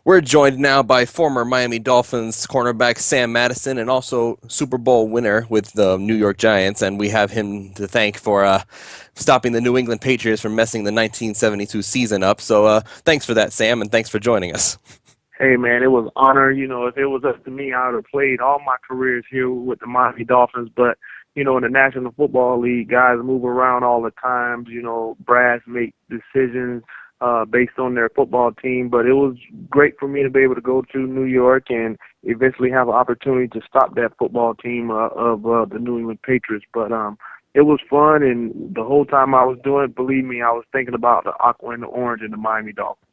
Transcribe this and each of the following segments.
We're joined now by former Miami Dolphins cornerback Sam Madison and also Super Bowl winner with the New York Giants, and we have him to thank for stopping the New England Patriots from messing the 1972 season up. So thanks for that, Sam, and thanks for joining us. Hey man, it was an honor. If it was up to me, I would have played all my careers here with the Miami Dolphins. But in the National Football League, guys move around all the time. Brass make decisions based on their football team. But it was great for me to be able to go to New York and eventually have an opportunity to stop that football team of the New England Patriots. But it was fun, and the whole time I was doing it, believe me, I was thinking about the aqua and the orange and the Miami Dolphins.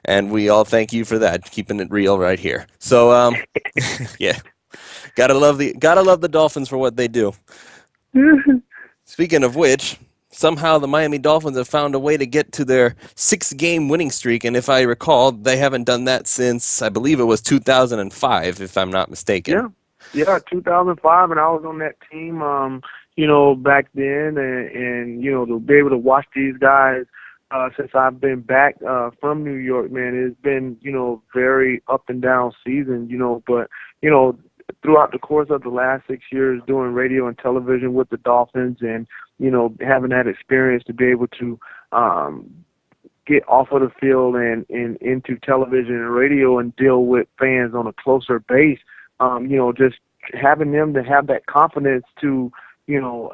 And we all thank you for that, keeping it real right here. So, yeah, gotta love the Dolphins for what they do. Speaking of which, somehow the Miami Dolphins have found a way to get to their 6-game winning streak, and if I recall, they haven't done that since I believe it was 2005, if I'm not mistaken. Yeah, 2005, and I was on that team, back then, and to be able to watch these guys since I've been back from New York, man, it's been, very up and down season, but, throughout the course of the last 6 years doing radio and television with the Dolphins and, having that experience to be able to get off of the field and into television and radio and deal with fans on a closer base, just having them to have that confidence to,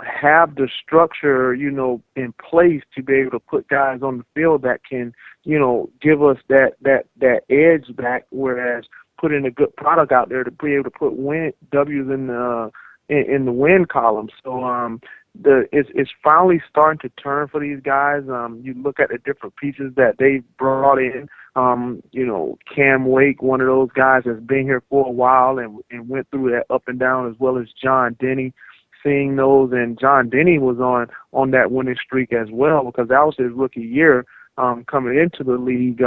have the structure, in place to be able to put guys on the field that can, give us that edge back, whereas putting a good product out there to be able to put W's in the win column. So it's finally starting to turn for these guys. You look at the different pieces that they brought in. Cam Wake, one of those guys that's been here for a while and went through that up and down, as well as John Denny. Seeing those, and John Denny was on that winning streak as well, because that was his rookie year coming into the league.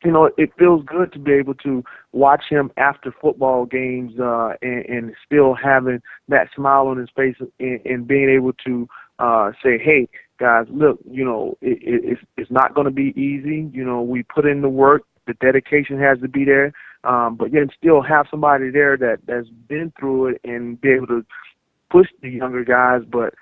It feels good to be able to watch him after football games and still having that smile on his face and being able to say, hey, guys, look, it's not going to be easy. We put in the work. The dedication has to be there. But yet still have somebody there that's been through it and be able to push the younger guys, but,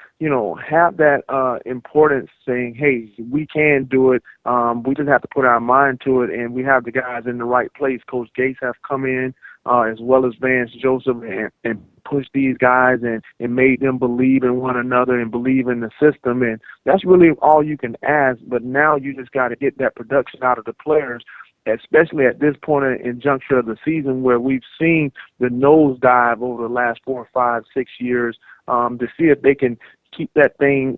have that importance saying, hey, we can do it. We just have to put our mind to it, and we have the guys in the right place. Coach Gates have come in, as well as Vance Joseph, and pushed these guys and made them believe in one another and believe in the system. And that's really all you can ask, but now you just got to get that production out of the players, especially at this point in juncture of the season where we've seen the nosedive over the last 4, 5, 6 years, to see if they can keep that thing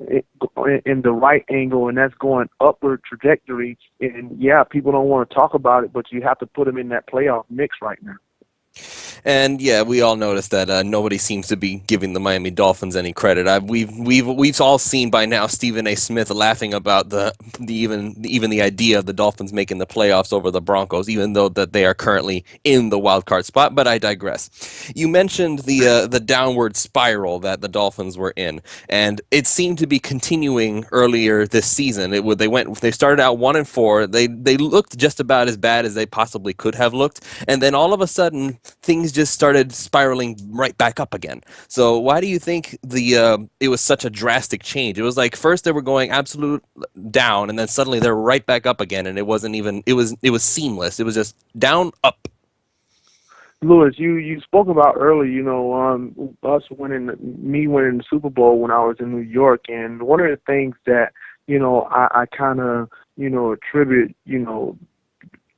in the right angle, and that's going upward trajectory. And, yeah, people don't want to talk about it, but you have to put them in that playoff mix right now. And yeah, we all noticed that nobody seems to be giving the Miami Dolphins any credit. We've all seen by now Stephen A. Smith laughing about even the idea of the Dolphins making the playoffs over the Broncos, even though that they are currently in the wild card spot. But I digress. You mentioned the downward spiral that the Dolphins were in, and it seemed to be continuing earlier this season. They started out 1-4. They looked just about as bad as they possibly could have looked, and then all of a sudden things just started spiraling right back up again. So why do you think it was such a drastic change? It was like first they were going absolute down, and then suddenly they're right back up again, and it was seamless. It was just down, up. Lewis, you spoke about earlier, me winning the Super Bowl when I was in New York, and one of the things that, I kind of, attribute,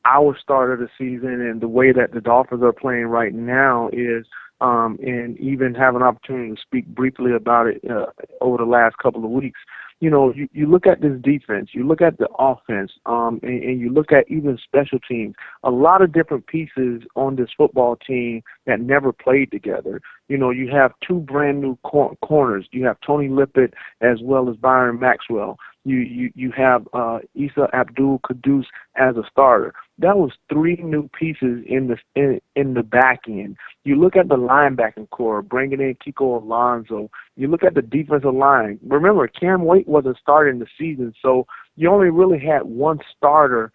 our start of the season and the way that the Dolphins are playing right now is, and even have an opportunity to speak briefly about it over the last couple of weeks. You look at this defense, you look at the offense, and you look at even special teams, a lot of different pieces on this football team that never played together. You have two brand new corners. You have Tony Lippett as well as Byron Maxwell. You have Issa Abdul Kudus as a starter. That was 3 new pieces in the back end. You look at the linebacking core, bringing in Kiko Alonso. You look at the defensive line. Remember, Cam Wake wasn't starting the season, so you only really had one starter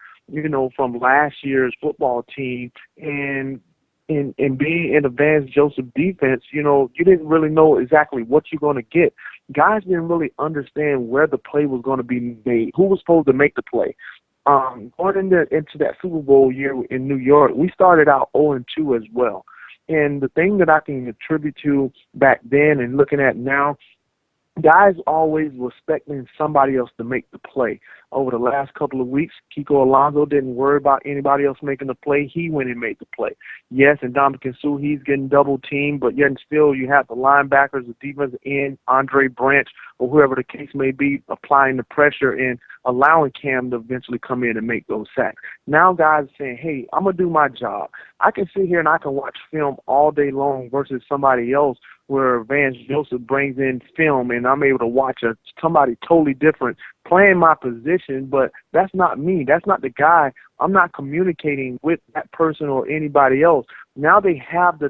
from last year's football team, and being in the Vance Joseph defense, you didn't really know exactly what you're going to get. Guys didn't really understand where the play was going to be made, who was supposed to make the play. Going into that Super Bowl year in New York, we started out 0-2 as well. And the thing that I can attribute to back then and looking at now, guys always were expecting somebody else to make the play. Over the last couple of weeks, Kiko Alonso didn't worry about anybody else making the play. He went and made the play. Yes, and Dominican Sue, he's getting double-teamed, but yet and still you have the linebackers, the defensive end, Andre Branch, or whoever the case may be, applying the pressure and allowing Cam to eventually come in and make those sacks. Now guys are saying, hey, I'm going to do my job. I can sit here and I can watch film all day long versus somebody else where Vance Joseph brings in film and I'm able to watch somebody totally different playing my position, but that's not me. That's not the guy. I'm not communicating with that person or anybody else. Now they have the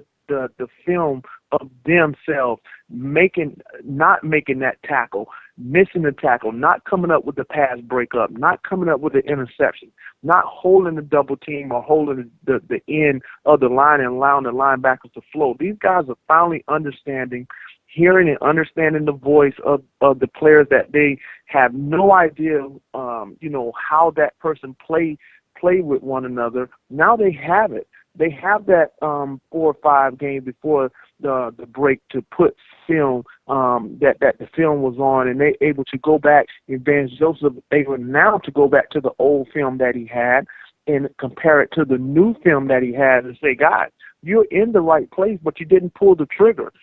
film of themselves not making that tackle, missing the tackle, not coming up with the pass breakup, not coming up with the interception, not holding the double team or holding the end of the line and allowing the linebackers to flow. These guys are finally understanding, hearing and understanding the voice of the players that they have no idea, how that person play with one another. Now they have it. They have that 4 or 5 games before the break to put film that the film was on, and they able to go back. And Vance Joseph able now to go back to the old film that he had and compare it to the new film that he had and say, guys, you're in the right place, but you didn't pull the trigger.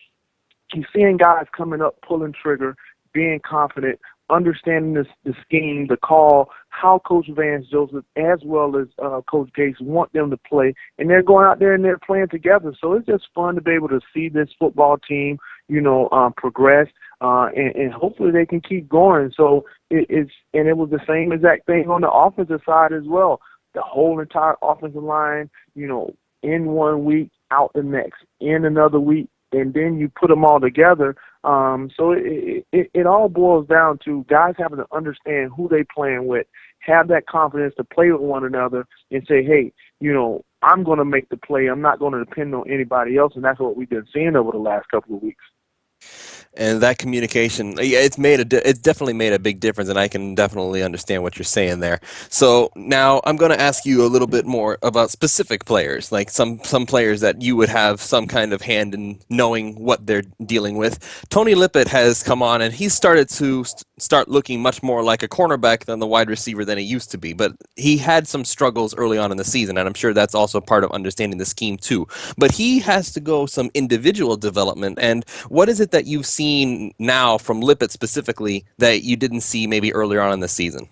You're seeing guys coming up, pulling trigger, being confident, understanding the scheme, the call, how Coach Vance Joseph as well as Coach Gates want them to play, and they're going out there and they're playing together. So it's just fun to be able to see this football team, progress, and hopefully they can keep going. So it was the same exact thing on the offensive side as well. The whole entire offensive line, in 1 week, out the next, in another week, and then you put them all together. So it all boils down to guys having to understand who they playing with, have that confidence to play with one another and say, hey, I'm going to make the play. I'm not going to depend on anybody else, and that's what we've been seeing over the last couple of weeks. And that communication, it's definitely made a big difference, and I can definitely understand what you're saying there. So now I'm going to ask you a little bit more about specific players, like some players that you would have some kind of hand in knowing what they're dealing with. Tony Lippett has come on, and he's started to start looking much more like a cornerback than the wide receiver than he used to be. But he had some struggles early on in the season, and I'm sure that's also part of understanding the scheme too. But he has to go some individual development. And what is it that you've seen now from Lippett specifically that you didn't see maybe earlier on in the season?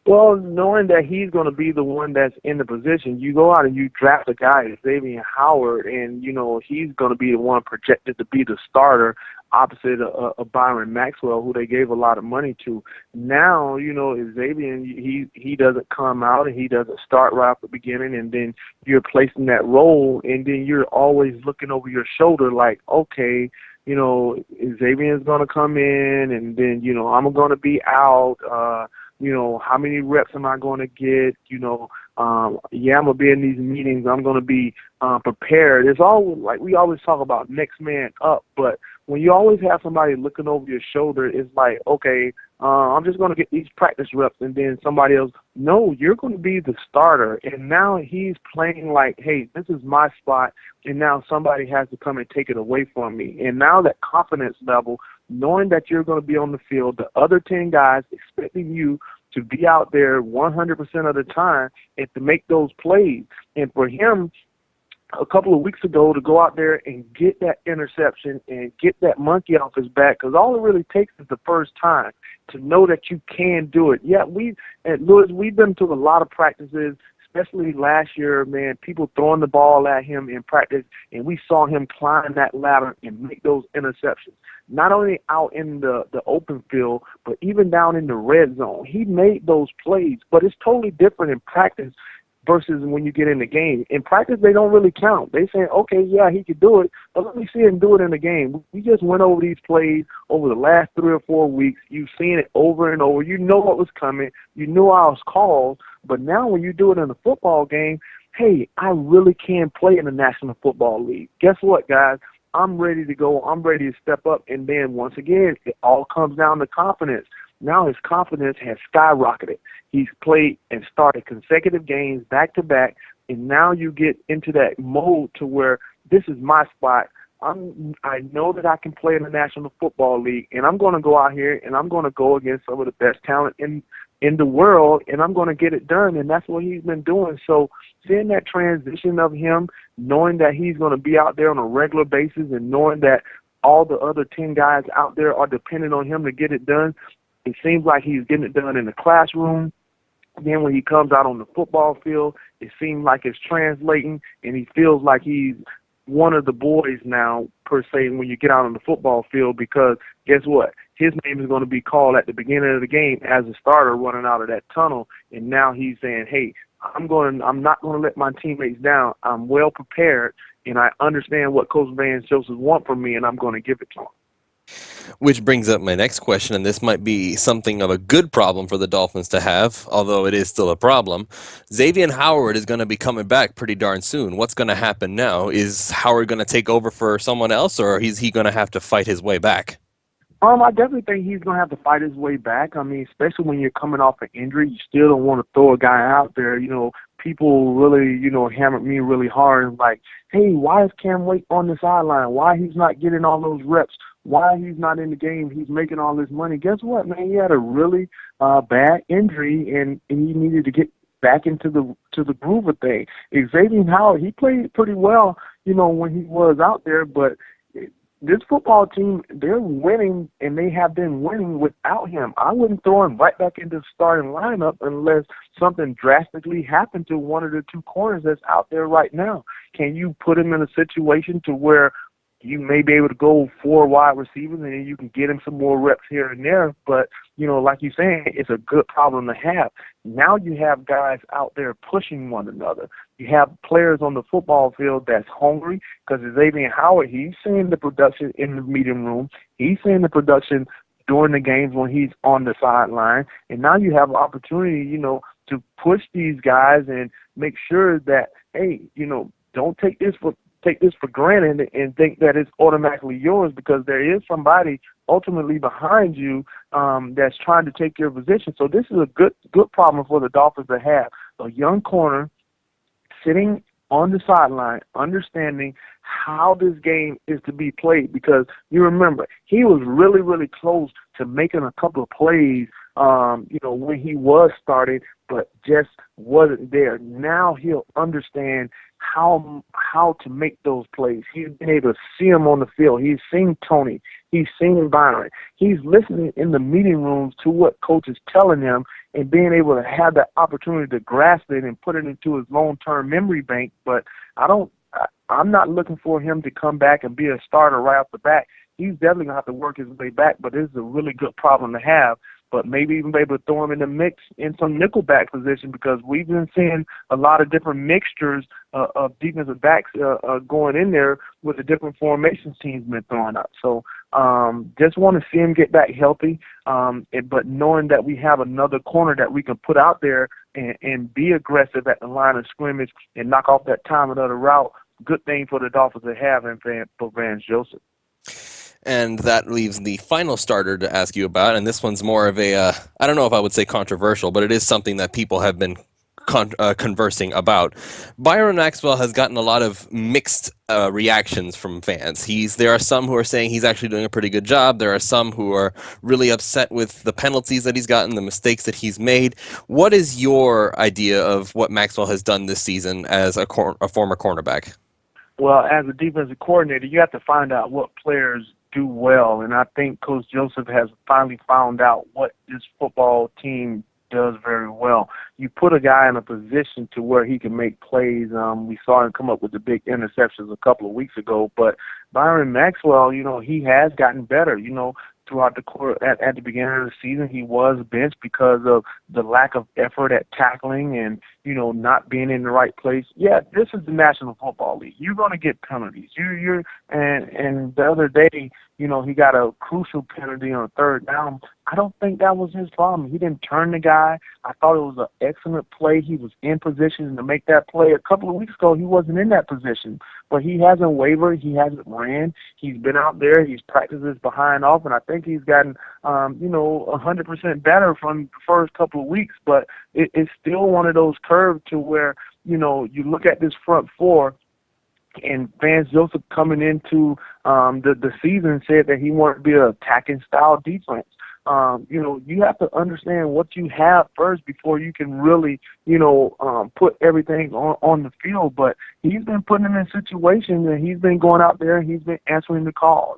Well, knowing that he's going to be the one that's in the position, you go out and you draft a guy, Xavier Howard, and, he's going to be the one projected to be the starter opposite of Byron Maxwell, who they gave a lot of money to. Now, Xavier, he doesn't come out and he doesn't start right at the beginning, and then you're placed in that role, and then you're always looking over your shoulder like, okay, Xavier's going to come in, and then, I'm going to be out. How many reps am I going to get? I'm going to be in these meetings. I'm going to be prepared. It's all like we always talk about next man up, but when you always have somebody looking over your shoulder, it's like, okay, I'm just going to get these practice reps, and then somebody else, no, you're going to be the starter. And now he's playing like, hey, this is my spot, and now somebody has to come and take it away from me. And now that confidence level, knowing that you're going to be on the field, the other 10 guys expecting you to be out there 100% of the time and to make those plays. And for him, a couple of weeks ago, to go out there and get that interception and get that monkey off his back, because all it really takes is the first time to know that you can do it. Yeah, at Lewis, we've been to a lot of practices, especially last year, man, people throwing the ball at him in practice, and we saw him climb that ladder and make those interceptions. Not only out in the open field, but even down in the red zone. He made those plays, but it's totally different in practice versus when you get in the game. In practice, they don't really count. They say, okay, yeah, he could do it, but let me see him do it in the game. We just went over these plays over the last 3 or 4 weeks. You've seen it over and over. You know what was coming. You knew I was called, But now when you do it in a football game, hey, I really can play in the National Football League. Guess what, guys? I'm ready to go. I'm ready to step up. And then once again, it all comes down to confidence. Now his confidence has skyrocketed. He's played and started consecutive games back to back, and now you get into that mode to where this is my spot. I know that I can play in the National Football League, and I'm going to go out here and I'm going to go against some of the best talent in the world, and I'm going to get it done. And that's what he's been doing. So seeing that transition of him, knowing that he's going to be out there on a regular basis, and knowing that all the other 10 guys out there are depending on him to get it done, it seems like he's getting it done in the classroom. Then when he comes out on the football field, it seems like it's translating, and he feels like he's one of the boys now, per se, when you get out on the football field, because guess what? His name is going to be called at the beginning of the game as a starter running out of that tunnel, and now he's saying, hey, I'm not going to let my teammates down. I'm well prepared, and I understand what Coach Vance Joseph wants from me, and I'm going to give it to him. Which brings up my next question, and this might be something of a good problem for the Dolphins to have, although it is still a problem. Xavier Howard is going to be coming back pretty darn soon. What's going to happen now? Is Howard going to take over for someone else, or is he going to have to fight his way back? I definitely think he's going to have to fight his way back. I mean, especially when you're coming off an injury, you still don't want to throw a guy out there. You know, people really, hammered me really hard and like, hey, why is Cam Wake on the sideline? Why he's not getting all those reps? Why he's not in the game? He's making all this money. Guess what, man? He had a really bad injury, and he needed to get back into the groove of things. Xavier Howard, he played pretty well, when he was out there, but this football team, they're winning, and they have been winning without him. I wouldn't throw him right back into the starting lineup unless something drastically happened to one of the two corners that's out there right now. Can you put him in a situation to where you may be able to go 4 wide receivers, and then you can get him some more reps here and there? But, like you're saying, it's a good problem to have. Now you have guys out there pushing one another. You have players on the football field that's hungry, because Xavier Howard, he's seeing the production in the meeting room. He's seeing the production during the games when he's on the sideline. And now you have an opportunity, to push these guys and make sure that, hey, don't take this for granted and think that it's automatically yours, because there is somebody ultimately behind you that's trying to take your position. So this is a good problem for the Dolphins to have. A young corner sitting on the sideline, understanding how this game is to be played, because you remember, he was really, really close to making a couple of plays, when he was starting, but just wasn't there. Now he'll understand how to make those plays. He's been able to see him on the field. He's seen Tony. He's seen Byron. He's listening in the meeting rooms to what coach is telling him, and being able to have that opportunity to grasp it and put it into his long-term memory bank. But I'm not looking for him to come back and be a starter right off the bat. He's definitely going to have to work his way back, but this is a really good problem to have. But maybe even be able to throw him in the mix in some nickelback position, because we've been seeing a lot of different mixtures of defensive backs going in there with the different formations teams been throwing up. So just want to see him get back healthy, but knowing that we have another corner that we can put out there and be aggressive at the line of scrimmage and knock off that time of the route, good thing for the Dolphins to have for Vance Joseph. And that leaves the final starter to ask you about, and this one's more of a, I don't know if I would say controversial, but it is something that people have been conversing about. Byron Maxwell has gotten a lot of mixed reactions from fans. There are some who are saying he's actually doing a pretty good job. There are some who are really upset with the penalties that he's gotten, the mistakes that he's made. What is your idea of what Maxwell has done this season as a former cornerback? Well, as a defensive coordinator, you have to find out what players do well, and I think Coach Joseph has finally found out what this football team does very well. You put a guy in a position to where he can make plays. We saw him come up with the big interceptions a couple of weeks ago, but Byron Maxwell, he has gotten better. Throughout the course, at the beginning of the season, he was benched because of the lack of effort at tackling, and not being in the right place. Yeah, this is the National Football League. You're going to get penalties. And the other day, he got a crucial penalty on a third down. I don't think that was his problem. He didn't turn the guy. I thought it was an excellent play. He was in position to make that play. A couple of weeks ago, he wasn't in that position. But he hasn't wavered. He hasn't ran. He's been out there. He's practiced his behind off, and I think he's gotten, 100% better from the first couple of weeks. But it's still one of those curves to where, you look at this front four, and Vance Joseph coming into the season said that he wanted to be an attacking style defense. You have to understand what you have first before you can really, put everything on the field. But he's been putting him in situations, and he's been going out there and he's been answering the call.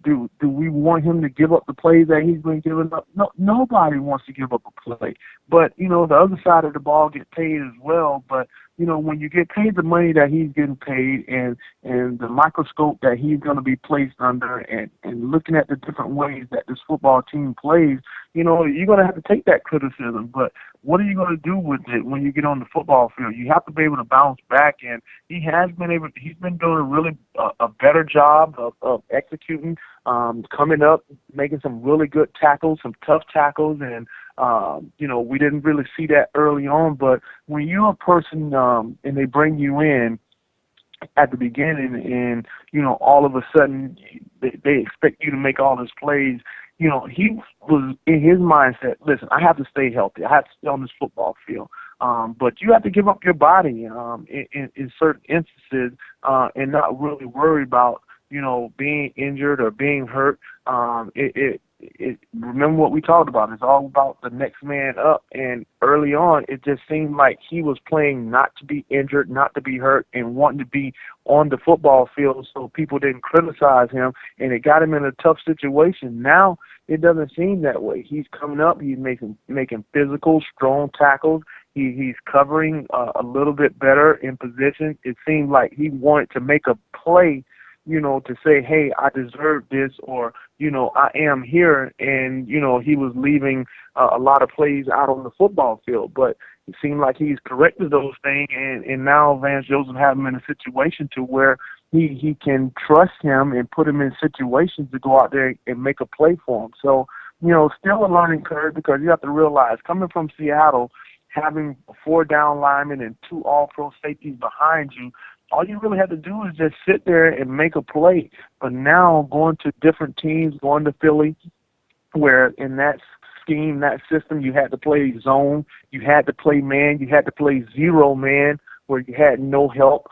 Do we want him to give up the plays that he's been giving up? No, nobody wants to give up a play. But, the other side of the ball gets paid as well. But, when you get paid the money that he's getting paid and the microscope that he's going to be placed under and looking at the different ways that this football team plays, you're going to have to take that criticism. But what are you going to do with it when you get on the football field? You have to be able to bounce back, and he's been doing a really a better job of executing, coming up, making some really good tackles, some tough tackles, and we didn't really see that early on. But when you're a person and they bring you in at the beginning and, all of a sudden they expect you to make all these plays, he was in his mindset, listen, I have to stay healthy. I have to stay on this football field. But you have to give up your body in certain instances and not really worry about, being injured or being hurt. Remember what we talked about. It's all about the next man up. And early on, it just seemed like he was playing not to be injured, not to be hurt, and wanting to be on the football field so people didn't criticize him, and it got him in a tough situation. Now it doesn't seem that way. He's coming up. He's making physical, strong tackles. He's covering a little bit better in position. It seemed like he wanted to make a play, to say, hey, I deserve this, or, I am here. And, he was leaving a lot of plays out on the football field. But it seemed like he's corrected those things, and now Vance Joseph has him in a situation to where he can trust him and put him in situations to go out there and make a play for him. So, still a learning curve, because you have to realize, coming from Seattle, having 4 down linemen and 2 all-pro safeties behind you, all you really have to do is just sit there and make a play. But now going to different teams, going to Philly, where in that scheme, that system, you had to play zone, you had to play man, you had to play zero man, where you had no help.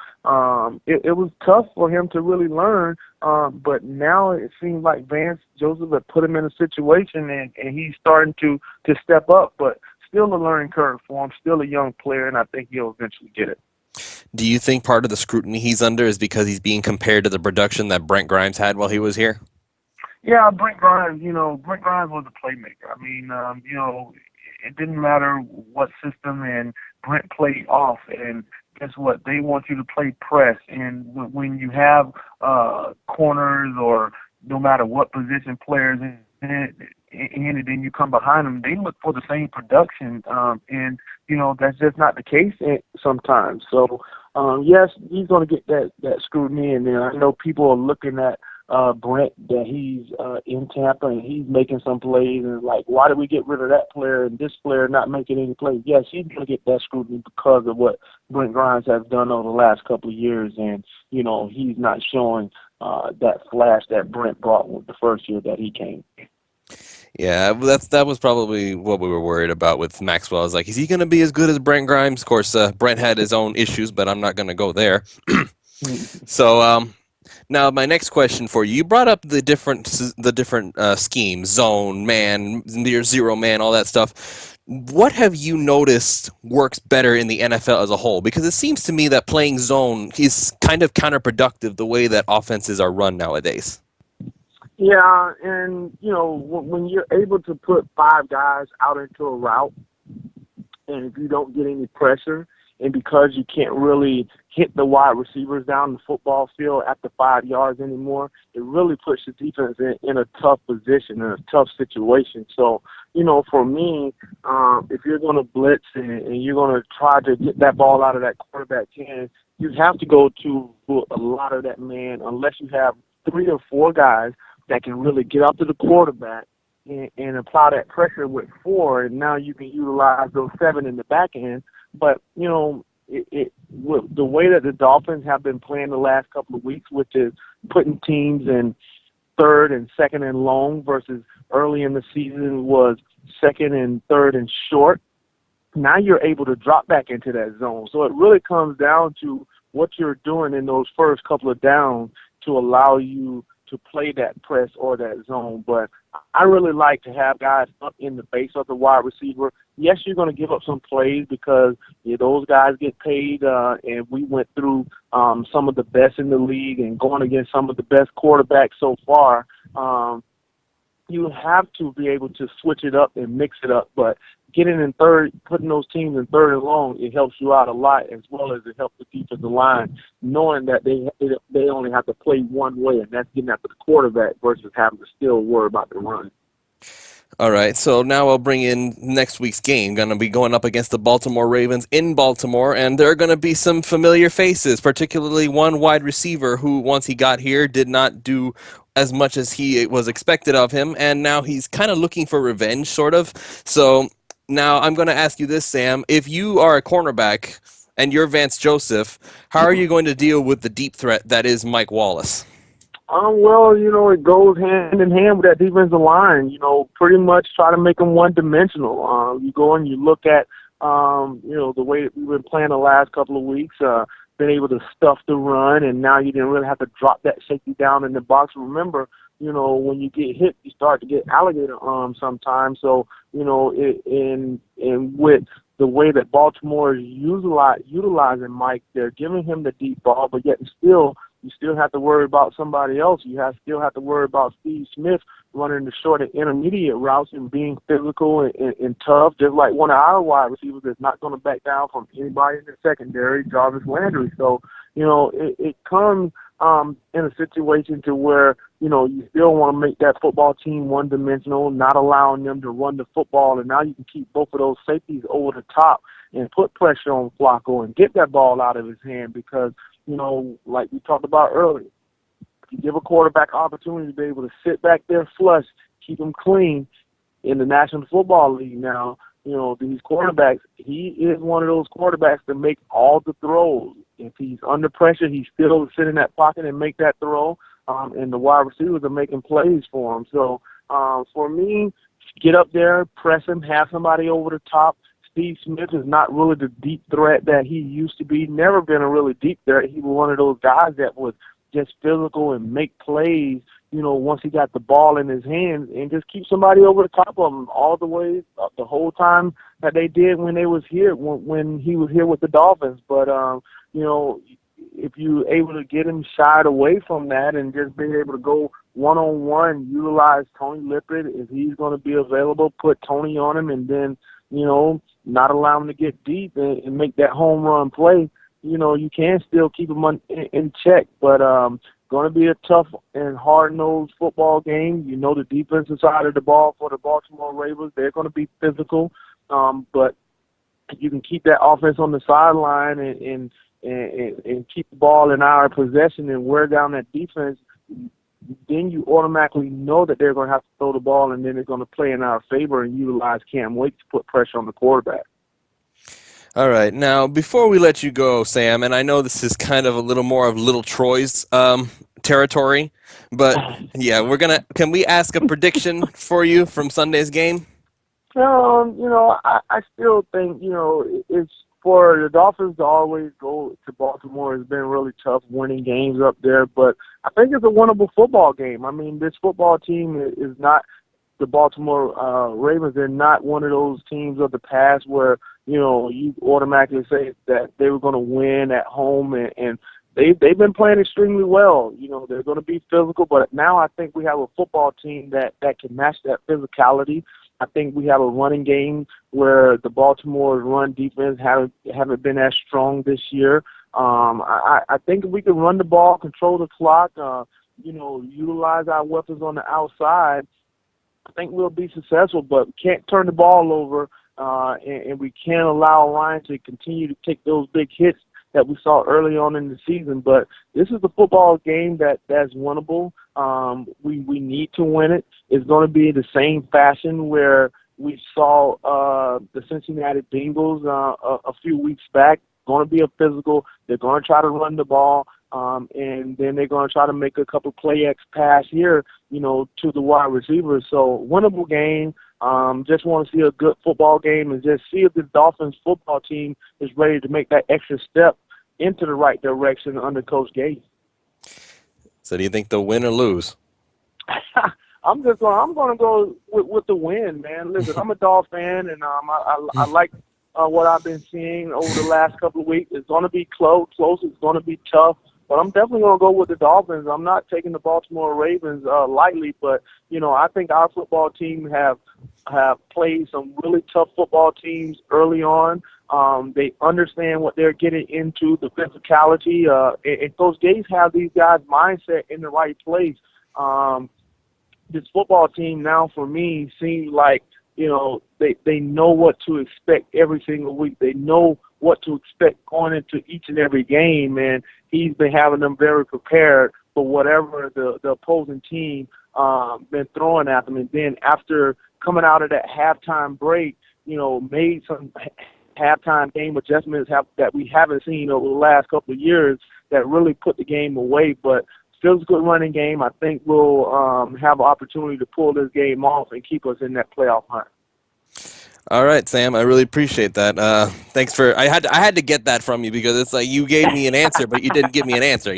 It was tough for him to really learn, but now it seems like Vance Joseph had put him in a situation, and he's starting to step up, but still a learning curve for him, still a young player, and I think he'll eventually get it. Do you think part of the scrutiny he's under is because he's being compared to the production that Brent Grimes had while he was here? Yeah, Brent Grimes was a playmaker. I mean, it didn't matter what system, and Brent played off, and guess what? They want you to play press, and when you have corners or no matter what position players in it, and then you come behind them, they look for the same production, and that's just not the case sometimes. So yes, he's going to get that scrutiny, and I know people are looking at Brent, that he's in Tampa and he's making some plays, and like, why did we get rid of that player and this player not making any plays? Yes, he's going to get that scrutiny because of what Brent Grimes has done over the last couple of years, and he's not showing that flash that Brent brought with the first year that he came. Yeah, that was probably what we were worried about with Maxwell. I was like, is he going to be as good as Brent Grimes? Of course, Brent had his own issues, but I'm not going to go there. So now my next question for you: you brought up the different schemes, zone, man, near zero man, all that stuff. What have you noticed works better in the NFL as a whole? Because it seems to me that playing zone is kind of counterproductive the way that offenses are run nowadays. Yeah, and, when you're able to put 5 guys out into a route, and if you don't get any pressure, and because you can't really hit the wide receivers down the football field at the 5 yards anymore, it really puts the defense in a tough position, in a tough situation. So, for me, if you're going to blitz and you're going to try to get that ball out of that quarterback's hand, you have to go to a lot of that man unless you have 3 or 4 guys that can really get up to the quarterback and apply that pressure with 4, and now you can utilize those 7 in the back end. But, with the way that the Dolphins have been playing the last couple of weeks, which is putting teams in 3rd and 2nd and long versus early in the season was 2nd and 3rd and short, now you're able to drop back into that zone. So it really comes down to what you're doing in those first couple of downs to allow you to play that press or that zone. But I really like to have guys up in the base of the wide receiver. Yes, you're going to give up some plays because those guys get paid, and we went through some of the best in the league and going against some of the best quarterbacks so far. You have to be able to switch it up and mix it up, but getting in 3rd, putting those teams in 3rd and long, it helps you out a lot, as well as it helps the defensive line, knowing that they only have to play one way, and that's getting after the quarterback versus having to still worry about the run. All right, so now I'll bring in next week's game. Going to be going up against the Baltimore Ravens in Baltimore, and there are going to be some familiar faces, particularly one wide receiver who, once he got here, did not do as much as he was expected of him, and now he's kind of looking for revenge, sort of. So now I'm going to ask you this, Sam. If you are a cornerback and you're Vance Joseph, how are you going to deal with the deep threat that is Mike Wallace? Well, it goes hand in hand with that defensive line. Pretty much try to make them one-dimensional. You go and you look at, the way that we've been playing the last couple of weeks, been able to stuff the run, and now you didn't really have to drop that safety down in the box. Remember, when you get hit, you start to get alligator arms sometimes. So, and with the way that Baltimore is utilizing Mike, they're giving him the deep ball, but yet you still have to worry about somebody else. Still have to worry about Steve Smith running the short and intermediate routes and being physical and tough, just like one of our wide receivers that's not going to back down from anybody in the secondary, Jarvis Landry. So, it comes in a situation to where, you still want to make that football team one-dimensional, not allowing them to run the football, and now you can keep both of those safeties over the top and put pressure on Flacco and get that ball out of his hand because, like we talked about earlier, if you give a quarterback opportunity to be able to sit back there flush, keep him clean in the National Football League now, these quarterbacks, he is one of those quarterbacks that make all the throws. If he's under pressure, he still sit in that pocket and make that throw, and the wide receivers are making plays for him. So for me, get up there, press him, have somebody over the top. Steve Smith is not really the deep threat that he used to be. Never been a really deep threat. He was one of those guys that was just physical and make plays, once he got the ball in his hands and just keep somebody over the top of him all the way the whole time that they did when they was here, when he was here with the Dolphins. But, if you're able to get him shied away from that and just being able to go one-on-one, utilize Tony Lippett, if he's going to be available, put Tony on him and then, not allow him to get deep and make that home run play, you can still keep him in check. But going to be a tough and hard-nosed football game. The defensive side of the ball for the Baltimore Ravens, they're going to be physical. But you can keep that offense on the sideline and keep the ball in our possession and wear down that defense, then you automatically know that they're going to have to throw the ball, and then they're going to play in our favor and utilize Cam Wake to put pressure on the quarterback. All right. Now, before we let you go, Sam, and I know this is kind of a little more of Little Troy's territory, but yeah, can we ask a prediction for you from Sunday's game? I still think, it's for the Dolphins to always go to Baltimore has been really tough winning games up there, but I think it's a winnable football game. I mean, this football team is not the Baltimore Ravens. They're not one of those teams of the past where, you automatically say that they were going to win at home, and they've been playing extremely well. They're going to be physical, but now I think we have a football team that can match that physicality. I think we have a running game where the Baltimore run defense haven't been as strong this year. I think if we can run the ball, control the clock, utilize our weapons on the outside, I think we'll be successful, but we can't turn the ball over, and we can't allow Ryan to continue to take those big hits that we saw early on in the season. But this is the football game that's winnable. We need to win it. It's going to be the same fashion where we saw the Cincinnati Bengals a few weeks back. Going to be a physical. They're going to try to run the ball, and then they're going to try to make a couple play-action pass here, to the wide receivers. So winnable game. Just want to see a good football game and just see if the Dolphins football team is ready to make that extra step into the right direction under Coach Gates. So do you think they'll win or lose? I'm going to go with the win, man. Listen, I'm a Dolphin fan, and I like what I've been seeing over the last couple of weeks. It's going to be close. It's going to be tough. But I'm definitely going to go with the Dolphins. I'm not taking the Baltimore Ravens lightly, but I think our football team have played some really tough football teams early on. They understand what they're getting into, the physicality, and Coach Gates have these guys' mindset in the right place. This football team now, for me, seems like they know what to expect every single week. They know what to expect going into each and every game, and he's been having them very prepared for whatever the opposing team been throwing at them. And then after coming out of that halftime break, made some halftime game adjustments that we haven't seen over the last couple of years that really put the game away. But still a good running game. I think we'll have an opportunity to pull this game off and keep us in that playoff hunt. All right, Sam. I really appreciate that. Thanks for. I had to get that from you because it's like you gave me an answer, but you didn't give me an answer.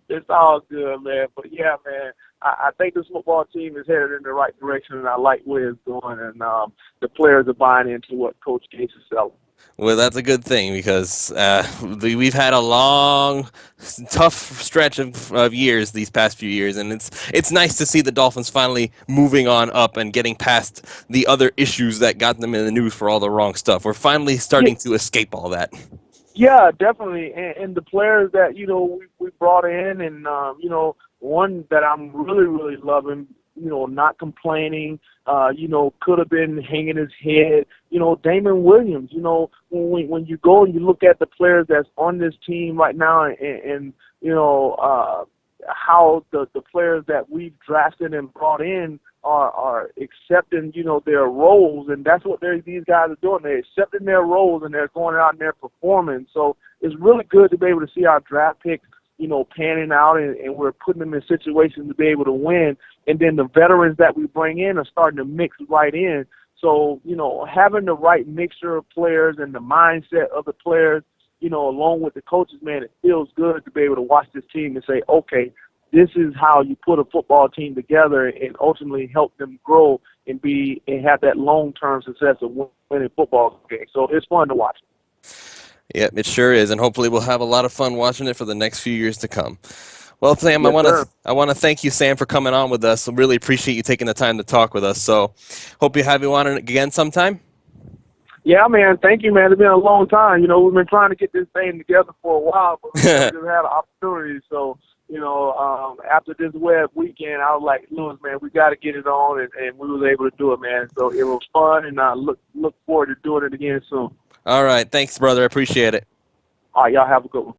It's all good, man. But yeah, man, I think this football team is headed in the right direction, and I like where it's going. And the players are buying into what Coach Gates is selling. Well, that's a good thing because we've had a long, tough stretch of years these past few years, and it's nice to see the Dolphins finally moving on up and getting past the other issues that got them in the news for all the wrong stuff. We're finally starting to escape all that. Yeah, definitely, and the players that we brought in, and one that I'm really loving. Not complaining, could have been hanging his head. Damon Williams, when you go and you look at the players that's on this team right now and how the players that we've drafted and brought in are accepting, their roles, and that's what these guys are doing. They're accepting their roles and they're going out and they're performing. So it's really good to be able to see our draft picks panning out, and we're putting them in situations to be able to win. And then the veterans that we bring in are starting to mix right in. So, having the right mixture of players and the mindset of the players, along with the coaches, man, it feels good to be able to watch this team and say, okay, this is how you put a football team together and ultimately help them grow and have that long-term success of winning football games. So it's fun to watch. Yeah, it sure is, and hopefully we'll have a lot of fun watching it for the next few years to come. Well, Sam, Yes, I want to thank you, Sam, for coming on with us. I really appreciate you taking the time to talk with us. So, hope you have you on again sometime. Yeah, man. Thank you, man. It's been a long time. We've been trying to get this thing together for a while, but we just had an opportunity. So, after this web weekend, I was like, Lewis, man, we got to get it on, and we was able to do it, man. So it was fun, and I look forward to doing it again soon. All right. Thanks, brother. I appreciate it. All right, y'all have a good one.